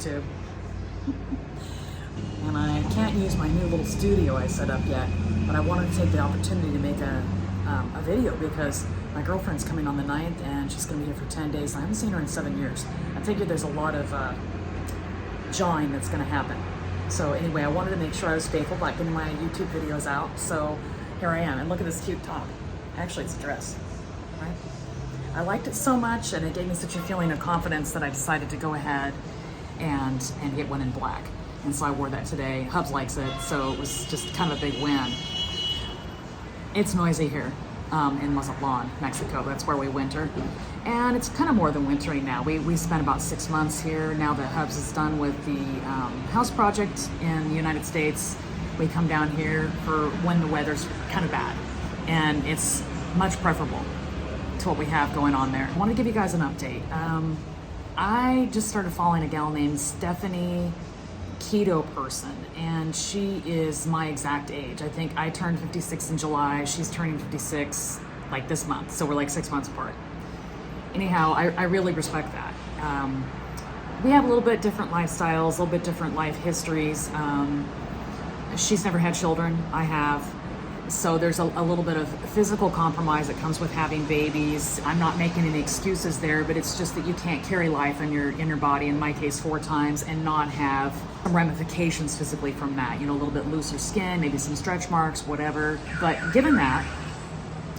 YouTube. And I can't use my new little studio I set up yet, but I wanted to take the opportunity to make a video because my girlfriend's coming on the 9th and she's gonna be here for 10 days. I haven't seen her in 7 years. I figured there's a lot of jawing that's gonna happen. So anyway, I wanted to make sure I was faithful about getting my YouTube videos out. So here I am, and look at this cute top. Actually, it's a dress, right? I liked it so much and it gave me such a feeling of confidence that I decided to go ahead and get one in black. And so I wore that today. Hubs likes it, so it was just kind of a big win. It's noisy here in Mazatlan, Mexico. That's where we winter. And it's kind of more than wintering now. We spent about 6 months here. Now that Hubs is done with the house project in the United States, we come down here for when the weather's kind of bad. And it's much preferable to what we have going on there. I want to give you guys an update. I just started following a gal named Stephanie Keto person, and she is my exact age. I think I turned 56 in July. She's turning 56 like this month, so we're like 6 months apart. Anyhow, I really respect that. We have a little bit different lifestyles, a little bit different life histories. She's never had children. I have. So there's a little bit of physical compromise that comes with having babies. I'm not making any excuses there, but it's just that you can't carry life in your body, in my case 4 times, and not have some ramifications physically from that. You know, a little bit looser skin, maybe some stretch marks, whatever. But given that,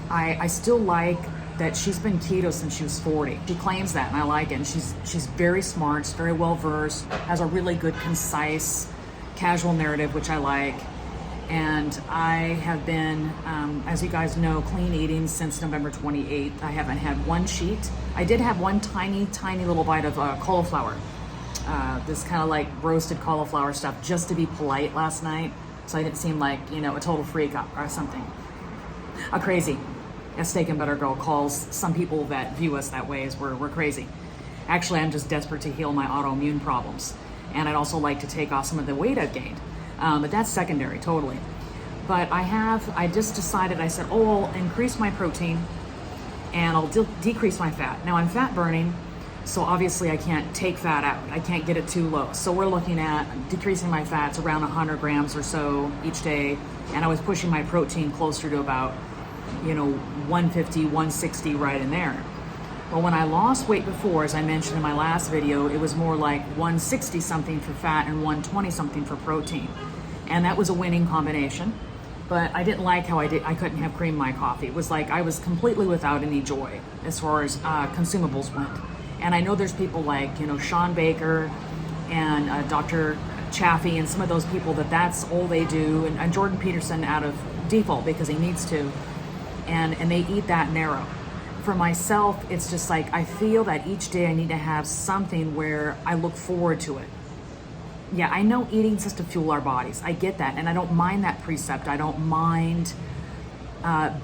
I still like that she's been keto since she was 40. She claims that, and I like it. And she's very smart, she's very well versed, has a really good, concise, casual narrative, which I like. And I have been, as you guys know, clean eating since November 28th. I haven't had one cheat. I did have one tiny little bite of cauliflower. This kind of like roasted cauliflower stuff, just to be polite last night. So I didn't seem like, you know, a total freak or something. A crazy, as Steak and Butter Girl calls some people that view us that way, as we're crazy. Actually, I'm just desperate to heal my autoimmune problems. And I'd also like to take off some of the weight I've gained. But that's secondary, totally. But I just decided, I said, oh, I'll increase my protein and I'll decrease my fat. Now I'm fat burning, so obviously I can't take fat out. I can't get it too low. So we're looking at decreasing my fats around 100 grams or so each day. And I was pushing my protein closer to about, 150, 160 right in there. Well, when I lost weight before, as I mentioned in my last video, it was more like 160 something for fat and 120 something for protein. And that was a winning combination. But I didn't like how I couldn't have cream in my coffee. It was like I was completely without any joy as far as consumables went. And I know there's people like, Sean Baker and Dr. Chaffee and some of those people that's all they do. And Jordan Peterson out of default because he needs to. And they eat that narrow. For myself, it's just like I feel that each day I need to have something where I look forward to it. Yeah, I know eating's just to fuel our bodies. I get that, and I don't mind that precept. I don't mind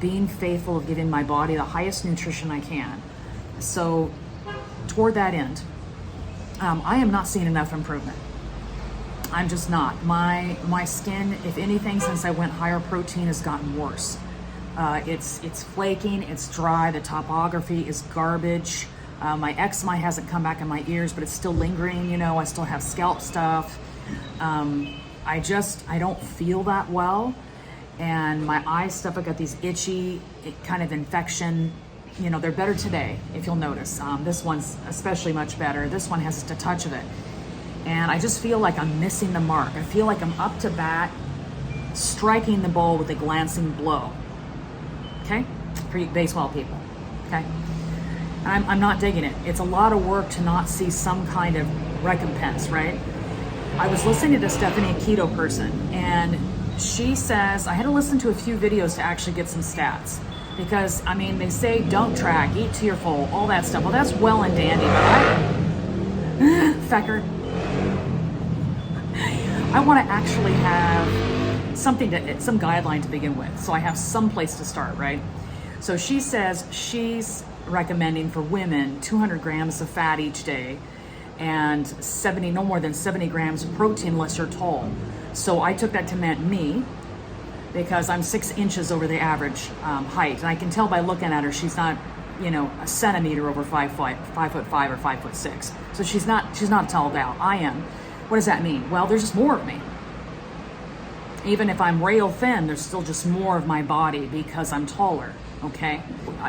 being faithful of giving my body the highest nutrition I can. So, toward that end, I am not seeing enough improvement. I'm just not. My skin, if anything, since I went higher protein, has gotten worse. It's flaking, it's dry, the topography is garbage. My eczema hasn't come back in my ears, but it's still lingering, I still have scalp stuff. I don't feel that well. And my eye stuff, I got these itchy kind of infection, they're better today, if you'll notice. This one's especially much better. This one has just a touch of it. And I just feel like I'm missing the mark. I feel like I'm up to bat, striking the ball with a glancing blow. Okay, for you baseball people, okay? I'm not digging it. It's a lot of work to not see some kind of recompense, right? I was listening to Stephanie, a keto person, and she says, I had to listen to a few videos to actually get some stats. Because, they say don't track, eat to your full, all that stuff. Well, that's well and dandy, but fecker. I want to actually have some guideline to begin with. So I have some place to start, right? So she says she's recommending for women 200 grams of fat each day and no more than 70 grams of protein unless you're tall. So I took that to mean me because I'm 6 inches over the average height. And I can tell by looking at her, she's not a centimeter over 5'5" or 5'6". So she's not a tall gal. I am. What does that mean? Well, there's just more of me. Even if I'm rail thin, there's still just more of my body because I'm taller, okay?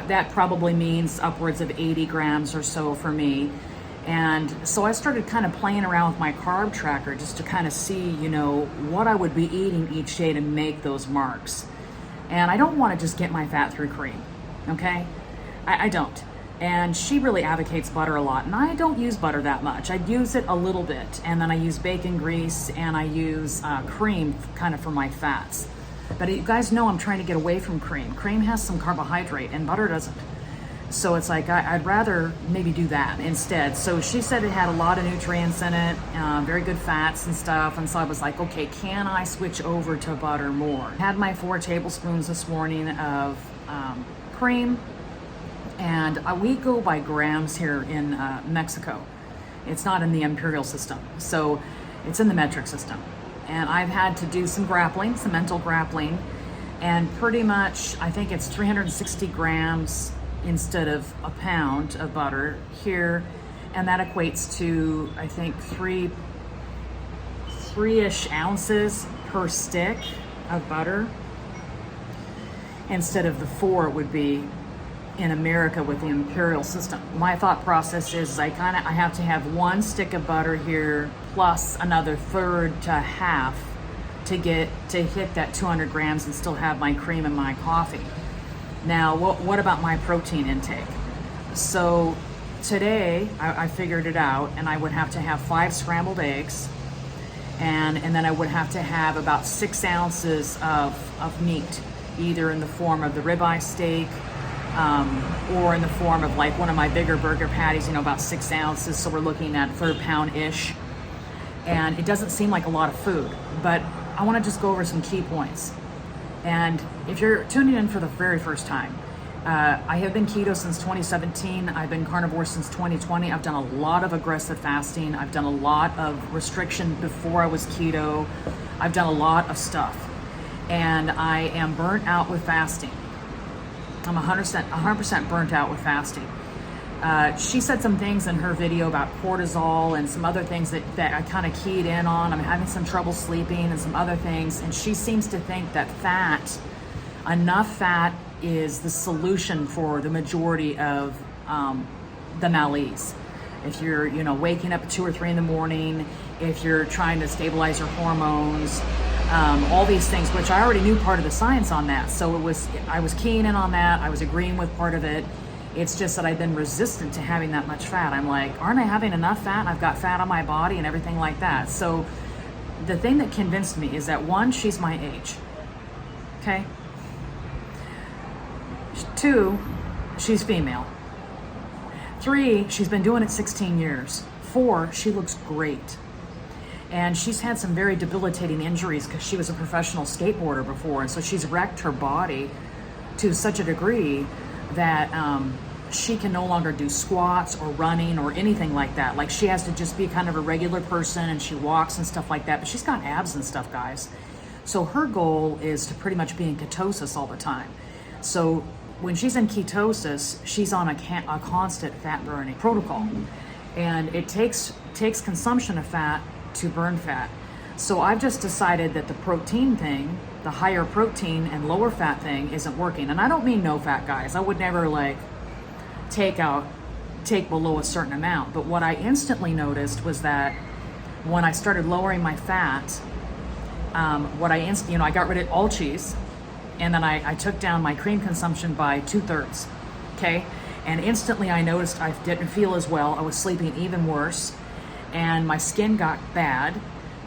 That probably means upwards of 80 grams or so for me. And so I started kind of playing around with my carb tracker just to kind of see, what I would be eating each day to make those marks. And I don't want to just get my fat through cream, okay? I don't. And she really advocates butter a lot, and I don't use butter that much. I use it a little bit, and then I use bacon grease, and I use cream kind of for my fats. But you guys know I'm trying to get away from cream. Cream has some carbohydrate, and butter doesn't. So it's like I'd rather maybe do that instead. So she said it had a lot of nutrients in it, very good fats and stuff. And so I was like, okay, can I switch over to butter more? Had my 4 tablespoons this morning of cream. And we go by grams here in Mexico. It's not in the imperial system. So it's in the metric system. And I've had to do some grappling, some mental grappling. And pretty much, I think it's 360 grams instead of a pound of butter here. And that equates to, I think, three-ish ounces per stick of butter. Instead of the 4 it would be in America with the imperial system. My thought process is I have to have 1 stick of butter here plus another third to half to hit that 200 grams and still have my cream and my coffee. Now, what about my protein intake? So today I figured it out, and I would have to have 5 scrambled eggs, and then I would have to have about 6 ounces of meat, either in the form of the ribeye steak, or in the form of like one of my bigger burger patties, about 6 ounces. So we're looking at 1/3 pound-ish. And it doesn't seem like a lot of food, but I want to just go over some key points. And if you're tuning in for the very first time, I have been keto since 2017. I've been carnivore since 2020. I've done a lot of aggressive fasting. I've done a lot of restriction before I was keto. I've done a lot of stuff. And I am burnt out with fasting. I'm 100% burnt out with fasting. She said some things in her video about cortisol and some other things that I kind of keyed in on. I'm having some trouble sleeping and some other things. And she seems to think that enough fat is the solution for the majority of the malaise. If you're, waking up at 2 or 3 in the morning, if you're trying to stabilize your hormones, all these things, which I already knew part of the science on that. So I was keying in on that. I was agreeing with part of it. It's just that I've been resistant to having that much fat. I'm like, aren't I having enough fat? I've got fat on my body and everything like that. So the thing that convinced me is that 1, she's my age. Okay. 2, she's female. 3, she's been doing it 16 years. 4, she looks great. And she's had some very debilitating injuries because she was a professional skateboarder before. And so she's wrecked her body to such a degree that she can no longer do squats or running or anything like that. Like, she has to just be kind of a regular person, and she walks and stuff like that. But she's got abs and stuff, guys. So her goal is to pretty much be in ketosis all the time. So when she's in ketosis, she's on a constant fat burning protocol. And it takes consumption of fat to burn fat. So I've just decided that the protein thing, the higher protein and lower fat thing, isn't working. And I don't mean no fat, guys. I would never take below a certain amount. But what I instantly noticed was that when I started lowering my fat, I got rid of all cheese, and then I took down my cream consumption by 2/3. Okay. And instantly I noticed I didn't feel as well. I was sleeping even worse. And my skin got bad,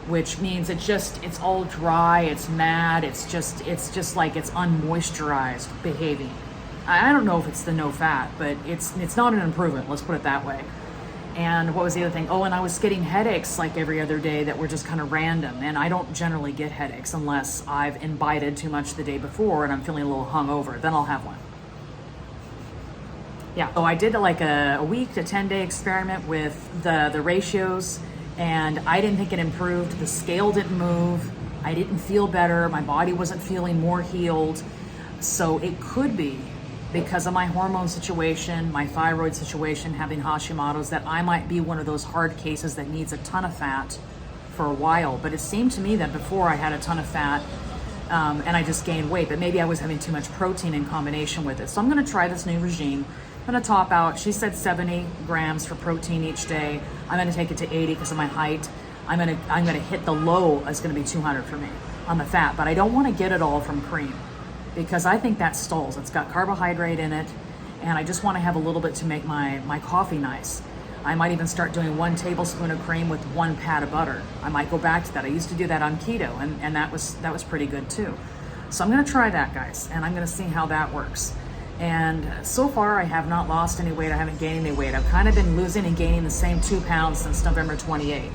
which means it's all dry, it's mad, it's just like it's unmoisturized behaving. I don't know if it's the no fat, but it's not an improvement, let's put it that way. And what was the other thing? Oh, and I was getting headaches like every other day that were just kind of random. And I don't generally get headaches unless I've imbibed too much the day before and I'm feeling a little hungover. Then I'll have one. Yeah, so I did like a week to 10-day experiment with the ratios, and I didn't think it improved. The scale didn't move. I didn't feel better. My body wasn't feeling more healed. So it could be because of my hormone situation, my thyroid situation, having Hashimoto's, that I might be one of those hard cases that needs a ton of fat for a while. But it seemed to me that before I had a ton of fat and I just gained weight, but maybe I was having too much protein in combination with it. So I'm gonna try this new regime. I'm gonna top out, she said 70 grams for protein each day. I'm gonna take it to 80 because of my height. I'm gonna hit the low, it's gonna be 200 for me on the fat, but I don't wanna get it all from cream because I think that stalls. It's got carbohydrate in it, and I just wanna have a little bit to make my coffee nice. I might even start doing 1 tablespoon of cream with 1 pat of butter. I might go back to that. I used to do that on keto, and that was pretty good too. So I'm gonna try that, guys, and I'm gonna see how that works. And so far, I have not lost any weight. I haven't gained any weight. I've kind of been losing and gaining the same 2 pounds since November 28th.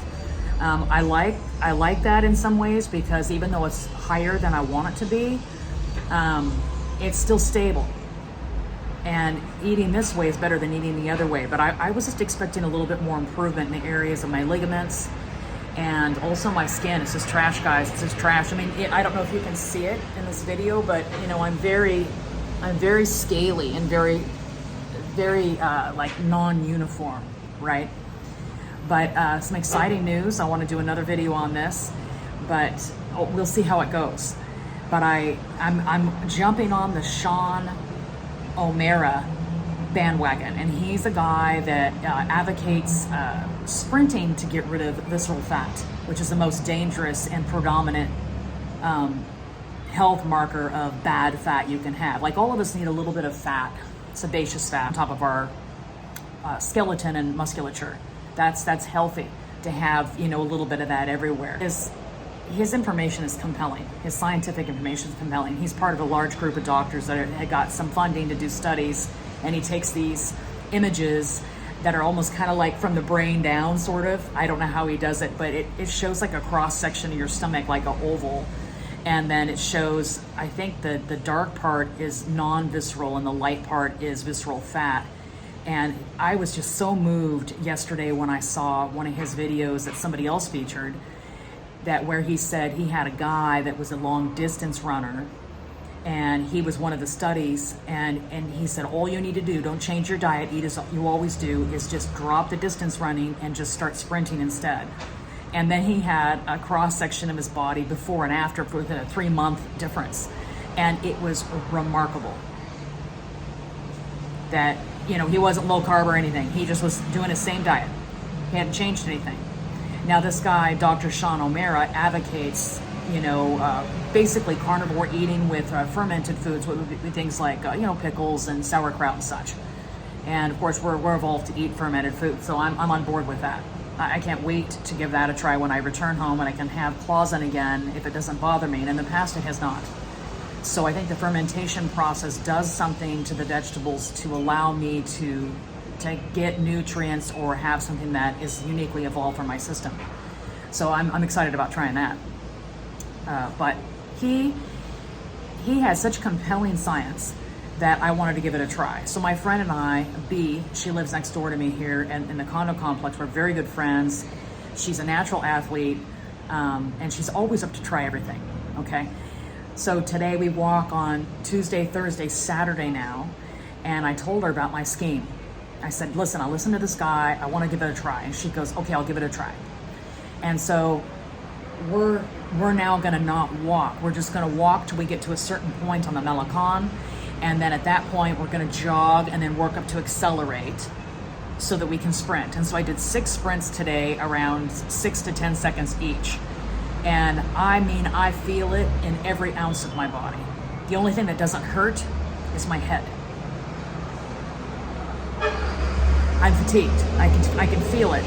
I like that in some ways because even though it's higher than I want it to be, it's still stable. And eating this way is better than eating the other way. But I was just expecting a little bit more improvement in the areas of my ligaments and also my skin. It's just trash, guys. It's just trash. I mean, I don't know if you can see it in this video, but you know, I'm very scaly and very like non-uniform, right? But some exciting news. I want to do another video on this, but we'll see how it goes. But I'm jumping on the Sean O'Mara bandwagon, and he's a guy that advocates sprinting to get rid of visceral fat, which is the most dangerous and predominant health marker of bad fat you can have. Like, all of us need a little bit of fat, sebaceous fat, on top of our skeleton and musculature. That's healthy to have, you know, a little bit of that everywhere. His information is compelling. His scientific information is compelling. He's part of a large group of doctors that had got some funding to do studies, and he takes these images that are almost kind of like from the brain down, sort of. I don't know how he does it, but it shows like a cross section of your stomach, like an oval. And then it shows, I think the dark part is non-visceral and the light part is visceral fat. And I was just so moved yesterday when I saw one of his videos that somebody else featured, that where he said he had a guy that was a long distance runner, and he was one of the studies, and he said, all you need to do, don't change your diet, eat as you always do, is just drop the distance running and just start sprinting instead. And then he had a cross section of his body before and after within a 3-month difference, and it was remarkable that, you know, he wasn't low carb or anything. He just was doing his same diet. He hadn't changed anything. Now this guy, Dr. Sean O'Mara, advocates, you know, basically carnivore eating with fermented foods, with things like, you know, pickles and sauerkraut and such. And of course, we're evolved to eat fermented food, so I'm on board with that. I can't wait to give that a try when I return home and I can have claws in again if it doesn't bother me, and in the past it has not. So I think the fermentation process does something to the vegetables to allow me to get nutrients or have something that is uniquely evolved for my system. So I'm excited about trying that. But he has such compelling science that I wanted to give it a try. So my friend and I, B, she lives next door to me here in the condo complex. We're very good friends. She's a natural athlete, and she's always up to try everything, okay? So today we walk on Tuesday, Thursday, Saturday now, and I told her about my scheme. I said, listen, I listened to this guy, I want to give it a try. And she goes, okay, I'll give it a try. And so we're now gonna not walk. We're just gonna walk till we get to a certain point on the Malecon. And then at that point, we're gonna jog and then work up to accelerate so that we can sprint. And so I did 6 sprints today, around 6 to 10 seconds each. And I mean, I feel it in every ounce of my body. The only thing that doesn't hurt is my head. I'm fatigued. I can feel it.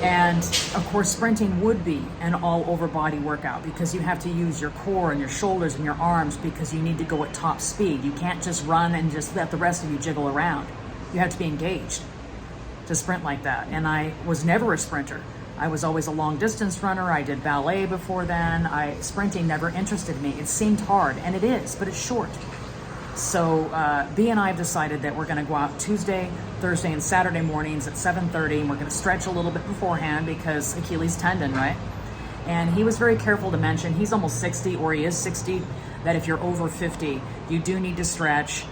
And of course, sprinting would be an all over body workout because you have to use your core and your shoulders and your arms because you need to go at top speed. You can't just run and just let the rest of you jiggle around. You have to be engaged to sprint like that. And I was never a sprinter. I was always a long distance runner. I did ballet before then. Sprinting never interested me. It seemed hard, and it is, but it's short. So B and I have decided that we're going to go out Tuesday, Thursday, and Saturday mornings at 7:30, and we're going to stretch a little bit beforehand because Achilles tendon, right? And he was very careful to mention, he's almost 60, or he is 60, that if you're over 50, you do need to stretch.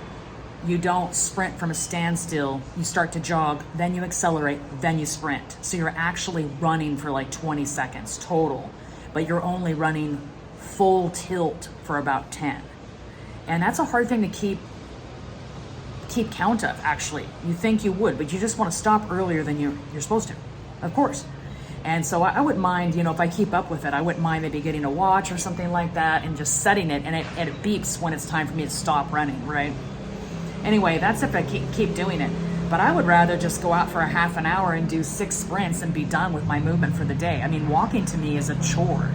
You don't sprint from a standstill. You start to jog, then you accelerate, then you sprint. So you're actually running for like 20 seconds total, but you're only running full tilt for about 10. And that's a hard thing to keep count of, actually. You think you would, but you just want to stop earlier than you're supposed to, of course. And so I wouldn't mind, if I keep up with it, I wouldn't mind maybe getting a watch or something like that and just setting it, and it beeps when it's time for me to stop running, right? Anyway, that's if I keep doing it. But I would rather just go out for a half an hour and do 6 sprints and be done with my movement for the day. I mean, walking to me is a chore.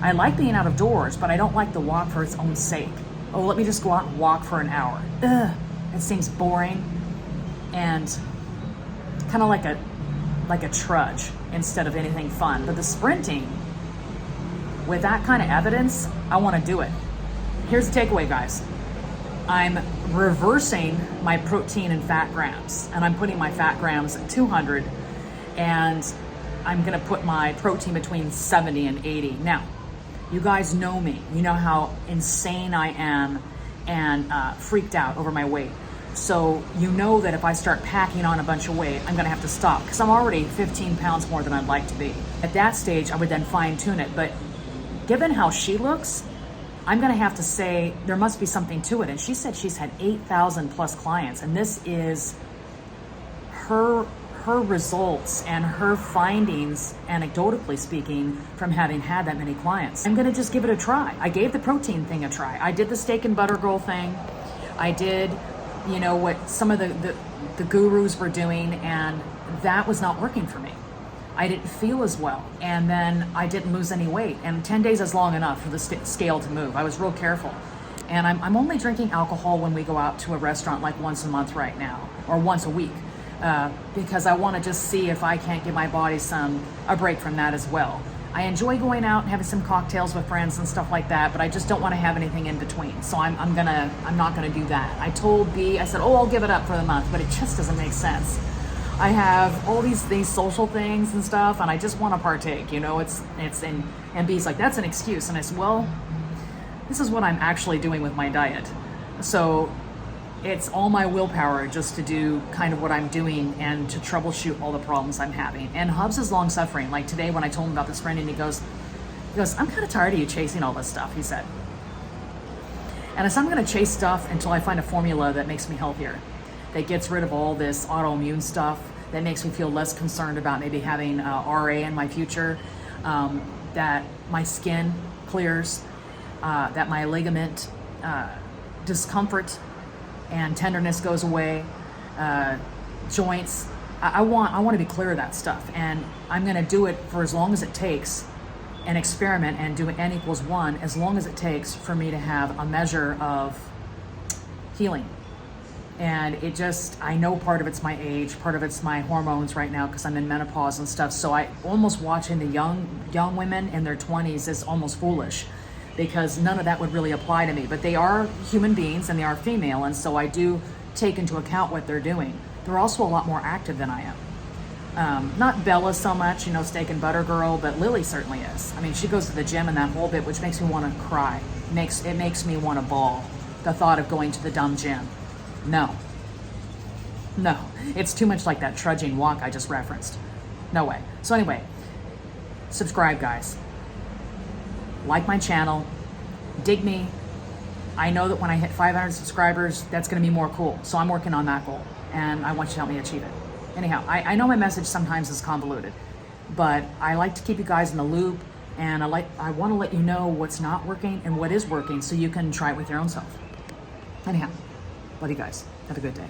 I like being out of doors, but I don't like the walk for its own sake. Oh, let me just go out and walk for an hour. Ugh, it seems boring and kind of like a trudge instead of anything fun. But the sprinting, with that kind of evidence, I want to do it. Here's the takeaway, guys. I'm reversing my protein and fat grams, and I'm putting my fat grams at 200, and I'm going to put my protein between 70 and 80. Now, you guys know me. You know how insane I am and freaked out over my weight. So you know that if I start packing on a bunch of weight, I'm going to have to stop because I'm already 15 pounds more than I'd like to be. At that stage, I would then fine tune it. But given how she looks, I'm going to have to say there must be something to it. And she said she's had 8,000 plus clients, and this is her results and her findings, anecdotally speaking, from having had that many clients. I'm going to just give it a try. I gave the protein thing a try. I did the steak and butter girl thing. I did, what some of the gurus were doing, and that was not working for me. I didn't feel as well, and then I didn't lose any weight, and 10 days is long enough for the scale to move. I was real careful, and I'm only drinking alcohol when we go out to a restaurant like once a month right now, or once a week, because I want to just see if I can't give my body a break from that as well. I enjoy going out and having some cocktails with friends and stuff like that, but I just don't want to have anything in between, so I'm not gonna do that. I told B, I said, I'll give it up for the month, but it just doesn't make sense. I have all these social things and stuff, and I just want to partake, and B's like, that's an excuse. And I said, well, this is what I'm actually doing with my diet. So it's all my willpower just to do kind of what I'm doing and to troubleshoot all the problems I'm having. And Hubs is long suffering. Like today when I told him about this friend, and he goes, I'm kind of tired of you chasing all this stuff, he said. And I said, I'm going to chase stuff until I find a formula that makes me healthier, that gets rid of all this autoimmune stuff, that makes me feel less concerned about maybe having RA in my future, that my skin clears, that my ligament discomfort and tenderness goes away, joints. I want to be clear of that stuff, and I'm going to do it for as long as it takes, and experiment and do N equals 1 as long as it takes for me to have a measure of healing. And I know part of it's my age, part of it's my hormones right now because I'm in menopause and stuff. So I almost watching the young women in their 20s is almost foolish because none of that would really apply to me. But they are human beings and they are female, and so I do take into account what they're doing. They're also a lot more active than I am. Not Bella so much, steak and butter girl, but Lily certainly is. I mean, she goes to the gym and that whole bit, which makes me want to cry. It makes me want to bawl, the thought of going to the dumb gym. No, it's too much like that trudging walk I just referenced. No way. So anyway, subscribe, guys. Like my channel, dig me. I know that when I hit 500 subscribers, that's going to be more cool. So I'm working on that goal, and I want you to help me achieve it. Anyhow, I know my message sometimes is convoluted, but I like to keep you guys in the loop, and I want to let you know what's not working and what is working so you can try it with your own self. Anyhow. Love you guys. Have a good day.